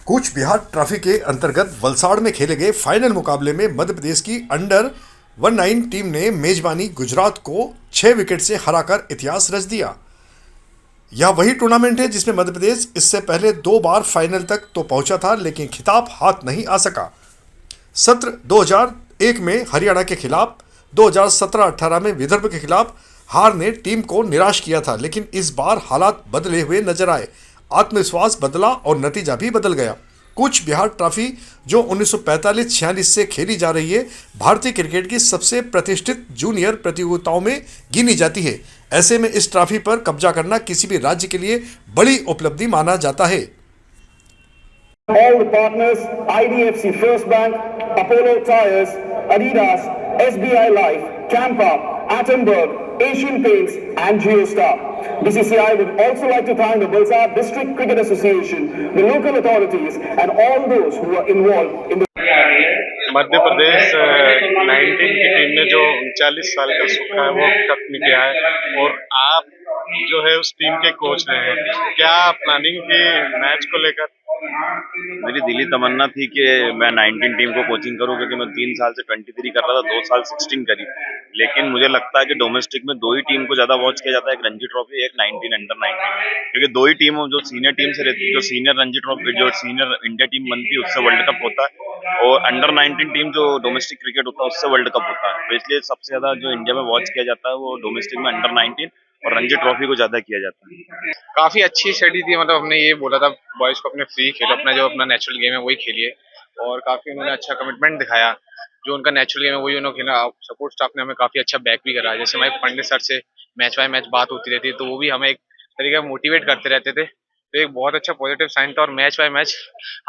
Cooch Behar trophy के अंतर्गत वलसाड़ में खेले गए फाइनल मुकाबले में मध्य प्रदेश की अंडर 19 टीम ने मेजबानी गुजरात को 6 विकेट से हराकर इतिहास रच दिया। यह वही टूर्नामेंट है जिसमें मध्य प्रदेश इससे पहले 2 बार फाइनल तक तो पहुंचा था, लेकिन खिताब हाथ नहीं आ सका। सत्र 2001 में हरियाणा के खिलाफ, 2017-18 में विदर्भ के खिलाफ हार ने टीम को निराश किया था, लेकिन इस बार हालात बदले हुए नजर आए। आत्मविश्वास बदला और नतीजा भी बदल गया। कूच बिहार ट्रॉफी जो 1945-46 से खेली जा रही है, भारतीय क्रिकेट की सबसे प्रतिष्ठित जूनियर प्रतियोगिताओं में गिनी जाती है। ऐसे में इस ट्रॉफी पर कब्जा करना किसी भी राज्य के लिए बड़ी उपलब्धि माना जाता है। All the partners, IDFC First Bank, Apollo Tyres, Adidas, SBI Life, Campa, Attenberg, Asian Paints and Geostar. BCCI would also like to thank the Valsad District Cricket Association, the local authorities and all those who are involved in the Madhya Pradesh 19 की team ने जो 39 साल का सूखा है वो खत्म किया है और आप जो है उस टीम के कोच रहे हैं। क्या प्लानिंग थी मैच को लेकर? मेरी दिली तमन्ना थी कि मैं 19 टीम को कोचिंग करूं, क्योंकि मैं 3 साल से 23 कर रहा था, 2 साल 16 करी। लेकिन मुझे लगता है कि डोमेस्टिक में 2 ही टीम को ज्यादा वॉच किया जाता है, एक रणजी ट्रॉफी, एक 19 अंडर 19, क्योंकि 2 ही टीम जो सीनियर टीम से रहती है, जो सीनियर रणजी ट्रॉफी जो सीनियर इंडिया टीम बनती है उससे वर्ल्ड कप होता है, और अंडर 19 टीम जो डोमेस्टिक क्रिकेट होता है उससे वर्ल्ड कप होता है। तो इसलिए सबसे ज्यादा जो इंडिया में वॉच किया जाता है वो डोमेस्टिक में अंडर 19 और रणजी ट्रॉफी को ज्यादा किया जाता है। काफी अच्छी स्टडी थी, मतलब हमने ये बोला था बॉयज को अपने फ्री खेलो, अपना जो अपना नेचुरल गेम है वही खेलिए, और काफी उन्होंने अच्छा कमिटमेंट दिखाया। जो उनका नेचुरल गेम है वही उन्होंने खेला। सपोर्ट स्टाफ ने हमें काफी अच्छा बैक भी करा। जैसे हमारे पंडित सर से मैच बाय मैच बात होती रहती है, तो वो भी हमें एक तरीके से मोटिवेट करते रहते थे। तो एक बहुत अच्छा पॉजिटिव साइन था, और मैच बाय मैच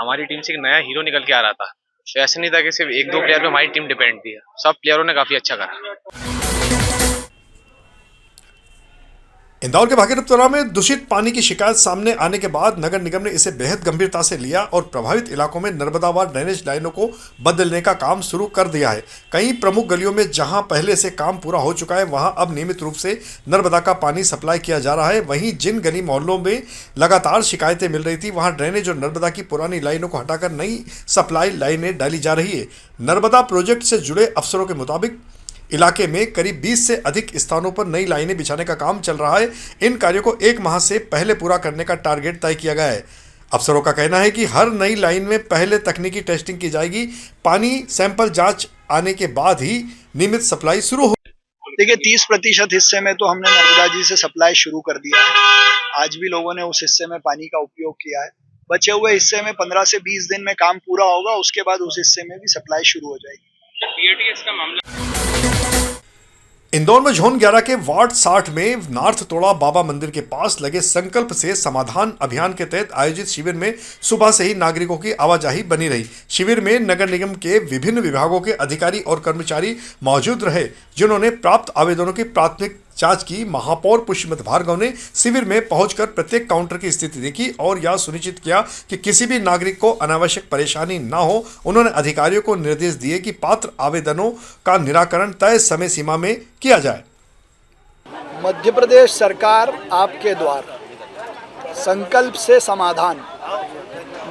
हमारी टीम से एक नया हीरो निकल के आ रहा था। तो ऐसा नहीं था कि सिर्फ 1-2 प्लेयर पे हमारी टीम डिपेंड थी, सब प्लेयरों ने काफी अच्छा करा। इंदौर के भागीरथपुरा में दूषित पानी की शिकायत सामने आने के बाद नगर निगम ने इसे बेहद गंभीरता से लिया और प्रभावित इलाकों में नर्मदावार ड्रेनेज लाइनों को बदलने का काम शुरू कर दिया है। कई प्रमुख गलियों में जहां पहले से काम पूरा हो चुका है, वहां अब नियमित रूप से नर्मदा का पानी सप्लाई किया जा रहा है। वहीं जिन गली मोहल्लों में लगातार शिकायतें मिल रही थी, वहां ड्रेनेज और नर्मदा की पुरानी लाइनों को हटाकर नई सप्लाई लाइनें डाली जा रही है। नर्मदा प्रोजेक्ट से जुड़े अफसरों के मुताबिक इलाके में करीब 20 से अधिक स्थानों पर नई लाइनें बिछाने का काम चल रहा है। इन कार्यों को 1 माह से पहले पूरा करने का टारगेट तय किया गया है। अफसरों का कहना है कि हर नई लाइन में पहले तकनीकी टेस्टिंग की जाएगी। पानी सैंपल जांच आने के बाद ही नियमित सप्लाई शुरू हो। देखिए, 30% हिस्से में तो हमने नर्मदा जी से सप्लाई शुरू कर दिया है। आज भी लोगों ने उस हिस्से में पानी का उपयोग किया है। बचे हुए हिस्से में 15 से 20 दिन में काम पूरा होगा, उसके बाद उस हिस्से में भी सप्लाई शुरू हो जाएगी। का मामला इंदौर में जोन 11 के वार्ड 60 में नार्थ तोड़ा बाबा मंदिर के पास लगे संकल्प से समाधान अभियान के तहत आयोजित शिविर में सुबह से ही नागरिकों की आवाजाही बनी रही। शिविर में नगर निगम के विभिन्न विभागों के अधिकारी और कर्मचारी मौजूद रहे, जिन्होंने प्राप्त आवेदनों की प्राथमिक जांच की। महापौर पुष्पमत भार्गव ने शिविर में पहुंचकर प्रत्येक काउंटर की स्थिति देखी और यह सुनिश्चित किया कि किसी भी नागरिक को अनावश्यक परेशानी न हो। उन्होंने अधिकारियों को निर्देश दिए कि पात्र आवेदनों का निराकरण तय समय सीमा में किया जाए। मध्य प्रदेश सरकार आपके द्वार, संकल्प से समाधान।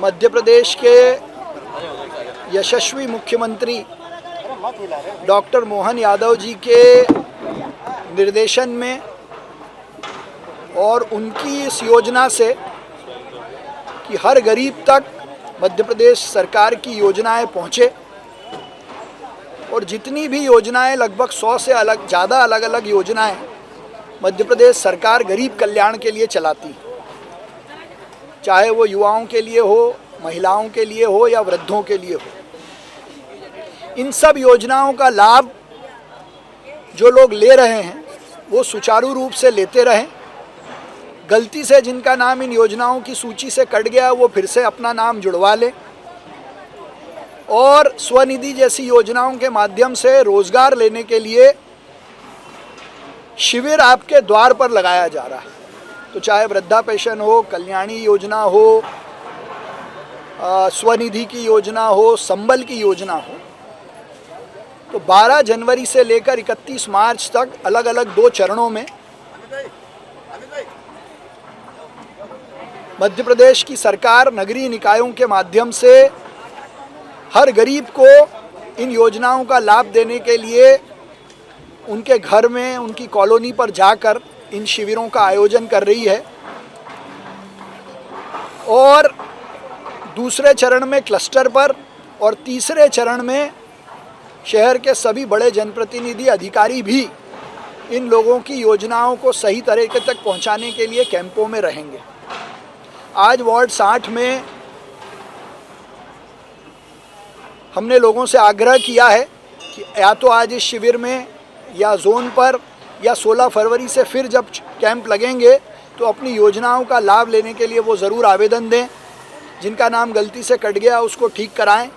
मध्य प्रदेश के यशस्वी मुख्यमंत्री डॉक्टर मोहन यादव जी के निर्देशन में और उनकी इस योजना से कि हर गरीब तक मध्य प्रदेश सरकार की योजनाएं पहुंचे, और जितनी भी योजनाएं, लगभग 100 से ज़्यादा अलग अलग योजनाएं मध्य प्रदेश सरकार गरीब कल्याण के लिए चलाती, चाहे वो युवाओं के लिए हो, महिलाओं के लिए हो या वृद्धों के लिए हो। इन सब योजनाओं का लाभ जो लोग ले रहे हैं वो सुचारू रूप से लेते रहें। गलती से जिनका नाम इन योजनाओं की सूची से कट गया वो फिर से अपना नाम जुड़वा लें, और स्वनिधि जैसी योजनाओं के माध्यम से रोजगार लेने के लिए शिविर आपके द्वार पर लगाया जा रहा है। तो चाहे वृद्धा पेंशन हो, कल्याणी योजना हो, स्वनिधि की योजना हो, संबल की योजना हो, तो 12 जनवरी से लेकर 31 मार्च तक अलग अलग 2 चरणों में मध्य प्रदेश की सरकार नगरीय निकायों के माध्यम से हर गरीब को इन योजनाओं का लाभ देने के लिए उनके घर में, उनकी कॉलोनी पर जाकर इन शिविरों का आयोजन कर रही है। और दूसरे चरण में क्लस्टर पर और तीसरे चरण में शहर के सभी बड़े जनप्रतिनिधि अधिकारी भी इन लोगों की योजनाओं को सही तरीके तक पहुंचाने के लिए कैंपों में रहेंगे। आज वार्ड 60 में हमने लोगों से आग्रह किया है कि या तो आज इस शिविर में या जोन पर या 16 फरवरी से फिर जब कैंप लगेंगे तो अपनी योजनाओं का लाभ लेने के लिए वो ज़रूर आवेदन दें। जिनका नाम गलती से कट गया उसको ठीक कराएं।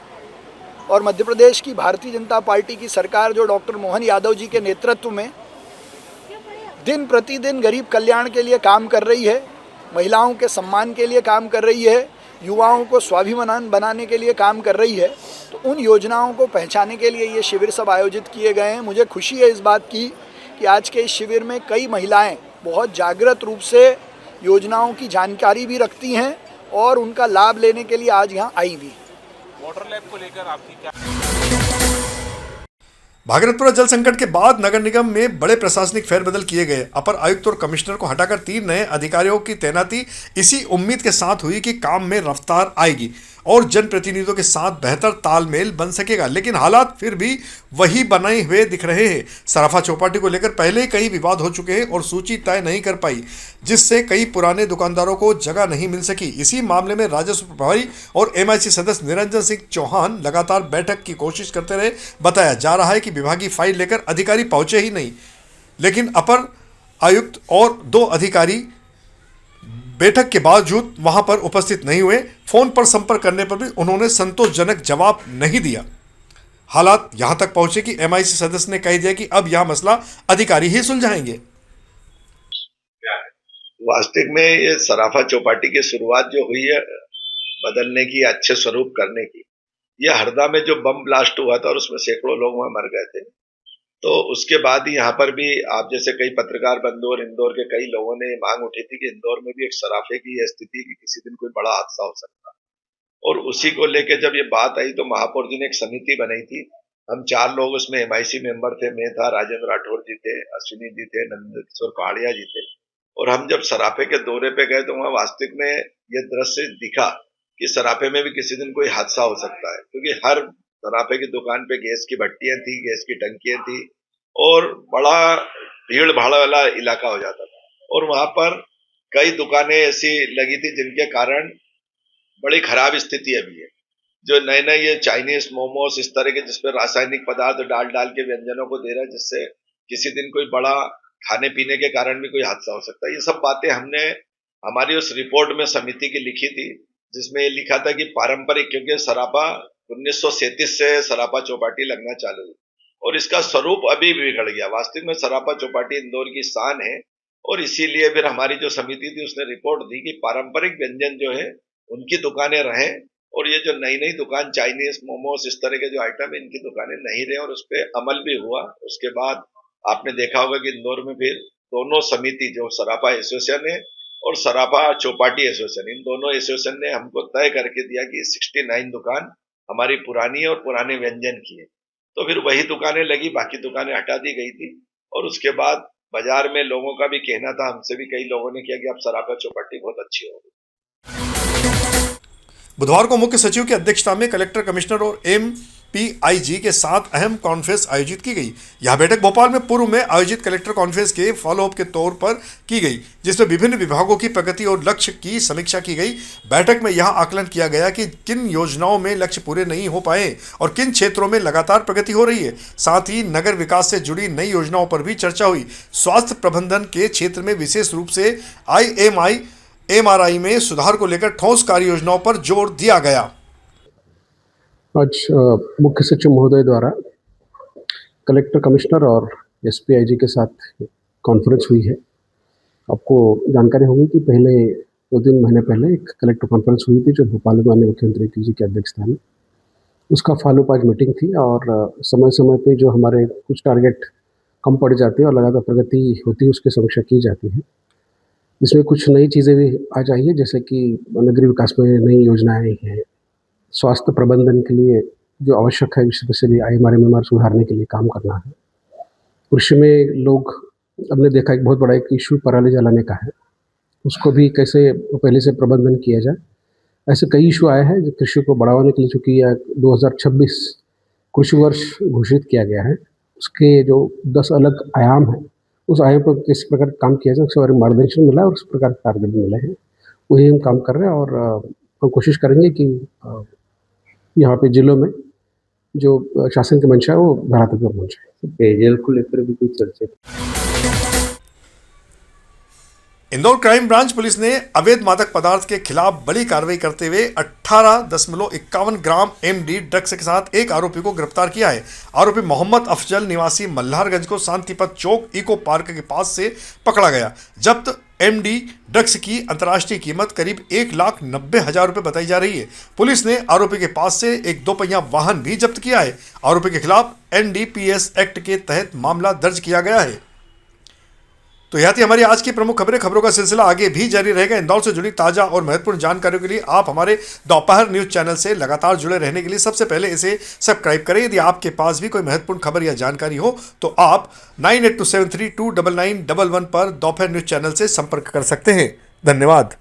और मध्य प्रदेश की भारतीय जनता पार्टी की सरकार जो डॉक्टर मोहन यादव जी के नेतृत्व में दिन प्रतिदिन गरीब कल्याण के लिए काम कर रही है, महिलाओं के सम्मान के लिए काम कर रही है, युवाओं को स्वाभिमान बनाने के लिए काम कर रही है, तो उन योजनाओं को पहचानने के लिए ये शिविर सब आयोजित किए गए हैं। मुझे खुशी है इस बात की कि आज के इस शिविर में कई महिलाएं बहुत जागृत रूप से योजनाओं की जानकारी भी रखती हैं और उनका लाभ लेने के लिए आज यहाँ आई भी। वाटर लैब को लेकर आपकी क्या? भागीरथपुरा जल संकट के बाद नगर निगम में बड़े प्रशासनिक फेरबदल किए गए। अपर आयुक्त और कमिश्नर को हटाकर 3 नए अधिकारियों की तैनाती इसी उम्मीद के साथ हुई कि काम में रफ्तार आएगी और जनप्रतिनिधियों के साथ बेहतर तालमेल बन सकेगा, लेकिन हालात फिर भी वही बने हुए दिख रहे हैं। सराफा चौपाटी को लेकर पहले ही कई विवाद हो चुके हैं और सूची तय नहीं कर पाई, जिससे कई पुराने दुकानदारों को जगह नहीं मिल सकी। इसी मामले में राजस्व प्रभारी और MIC सदस्य निरंजन सिंह चौहान लगातार बैठक की कोशिश करते रहे। बताया जा रहा है कि विभागीय फाइल लेकर अधिकारी पहुंचे ही नहीं, लेकिन अपर आयुक्त और 2 अधिकारी बैठक के बावजूद वहां पर उपस्थित नहीं हुए। फोन पर संपर्क करने पर भी उन्होंने संतोषजनक जवाब नहीं दिया। हालात यहां तक पहुंचे कि MIC सदस्य ने कह दिया कि अब यह मसला अधिकारी ही सुलझाएंगे। वास्तविक में ये सराफा चौपाटी की शुरुआत जो हुई है बदलने की, अच्छे स्वरूप करने की, ये हरदा में जो बम ब्लास्ट हुआ था और उसमें सैकड़ों लोग वहां मर गए थे, तो उसके बाद ही यहाँ पर भी आप जैसे कई पत्रकार बंधु और इंदौर के कई लोगों ने मांग उठी थी कि इंदौर में भी एक सराफे की यह स्थिति कि किसी दिन कोई बड़ा हादसा हो सकता है। और उसी को लेकर जब ये बात आई तो महापौर जी ने एक समिति बनाई थी। हम 4 लोग उसमें MIC मेंबर थे, मैं था, राजेंद्र राठौर जी थे, अश्विनी जी थे, नंदकिशोर पहाड़िया जी थे। और हम जब सराफे के दौरे पे गए तो वहां वास्तविक में यह दृश्य दिखा कि सराफे में भी किसी दिन कोई हादसा हो सकता है, क्योंकि हर सराफे की दुकान पे गैस की भट्टियां थी, गैस की टंकियां थी और बड़ा भीड़ भाड़ वाला इलाका हो जाता था। और वहां पर कई दुकानें ऐसी लगी थी जिनके कारण बड़ी खराब स्थिति अभी है। जो नए नए ये चाइनीज मोमोस इस तरह के जिसपे रासायनिक पदार्थ डाल के व्यंजनों को दे रहा है, जिससे किसी दिन कोई बड़ा खाने पीने के कारण भी कोई हादसा हो सकता है। ये सब बातें हमने हमारी उस रिपोर्ट में समिति की लिखी थी, जिसमें लिखा था कि पारंपरिक, क्योंकि सराफा 1937 से सराफा चौपाटी लगना चालू हुई और इसका स्वरूप अभी बिगड़ गया। वास्तविक में सराफा चौपाटी इंदौर की शान है और इसीलिए फिर हमारी जो समिति थी उसने रिपोर्ट दी कि पारंपरिक व्यंजन जो है उनकी दुकानें रहें और ये जो नई नई दुकान चाइनीज मोमोस इस तरह के जो आइटम है इनकी दुकानें नहीं रहे। और उस पर अमल भी हुआ। उसके बाद आपने देखा होगा कि इंदौर में फिर दोनों समिति, जो सराफा एसोसिएशन है और सराफा चौपाटी एसोसिएशन, इन दोनों एसोसिएशन ने हमको तय करके दिया कि 69 दुकान हमारी पुरानी है और पुराने व्यंजन की है। तो फिर वही दुकानें लगी, बाकी दुकानें हटा दी गई थी। और उसके बाद बाजार में लोगों का भी कहना था, हमसे भी कई लोगों ने किया कि अब सराफा चौपाटी बहुत अच्छी होगी। बुधवार को मुख्य सचिव की अध्यक्षता में कलेक्टर, कमिश्नर और MPIG के साथ अहम कॉन्फ्रेंस आयोजित की गई। यह बैठक भोपाल में पूर्व में आयोजित कलेक्टर कॉन्फ्रेंस के फॉलोअप के तौर पर की गई, जिसमें विभिन्न विभागों की प्रगति और लक्ष्य की समीक्षा की गई। बैठक में यह आकलन किया गया कि किन योजनाओं में लक्ष्य पूरे नहीं हो पाए और किन क्षेत्रों में लगातार प्रगति हो रही है। साथ ही नगर विकास से जुड़ी नई योजनाओं पर भी चर्चा हुई। स्वास्थ्य प्रबंधन के क्षेत्र में विशेष रूप से IMI MRI में सुधार को लेकर ठोस कार्य योजनाओं पर जोर दिया गया। आज मुख्य सचिव महोदय द्वारा कलेक्टर, कमिश्नर और SPIG के साथ कॉन्फ्रेंस हुई है। आपको जानकारी होगी कि पहले 2-3 महीने पहले एक कलेक्टर कॉन्फ्रेंस हुई थी जो भोपाल में माननीय मुख्यमंत्री जी की अध्यक्षता में, उसका फॉलोअप आज मीटिंग थी। और समय समय पे जो हमारे कुछ टारगेट कम पड़ जाते हैं और लगातार प्रगति होती है उसकी समीक्षा की जाती है। इसमें कुछ नई चीज़ें भी आ जाएंगी, जैसे कि नगरीय विकास में नई योजनाएं आई हैं, स्वास्थ्य प्रबंधन के लिए जो आवश्यक है, स्पेशली IMR सुधारने के लिए काम करना है। कृषि में लोग, हमने देखा एक बहुत बड़ा एक इशू पराली जलाने का है, उसको भी कैसे पहले से प्रबंधन किया जाए। ऐसे कई इशू आए हैं जो कृषि को बढ़ावाने के लिए, चूँकि यह 2026 कृषि वर्ष घोषित किया गया है, उसके जो 10 अलग आयाम हैं, उस आयाम पर किस प्रकार काम किया जाए उसके बारे में मार्गदर्शन मिला और उस प्रकार के टारगेट मिले हैं, वही हम काम कर रहे हैं। और हम कोशिश करेंगे कि यहाँ पे जिलों में जो शासन की मंशा है वो धरातल पर पहुँचे। पेयजल को लेकर भी कोई चर्चा? इंदौर क्राइम ब्रांच पुलिस ने अवैध मादक पदार्थ के खिलाफ बड़ी कार्रवाई करते हुए 18.51 ग्राम MD ड्रग्स के साथ एक आरोपी को गिरफ्तार किया है। आरोपी मोहम्मद अफजल निवासी मल्हारगंज को शांतिपथ चौक इको पार्क के पास से पकड़ा गया। जब्त MD ड्रग्स की अंतर्राष्ट्रीय कीमत करीब 1,90,000 रुपये बताई जा रही है। पुलिस ने आरोपी के पास से एक 2 पहिया वाहन भी जब्त किया है। आरोपी के खिलाफ NDPS एक्ट के तहत मामला दर्ज किया गया है। तो यह थी हमारी आज की प्रमुख खबरें। खबरों का सिलसिला आगे भी जारी रहेगा। इंदौर से जुड़ी ताजा और महत्वपूर्ण जानकारियों के लिए आप हमारे दोपहर न्यूज चैनल से लगातार जुड़े रहने के लिए सबसे पहले इसे सब्सक्राइब करें। यदि आपके पास भी कोई महत्वपूर्ण खबर या जानकारी हो तो आप 9827329911 पर दोपहर न्यूज चैनल से संपर्क कर सकते हैं। धन्यवाद।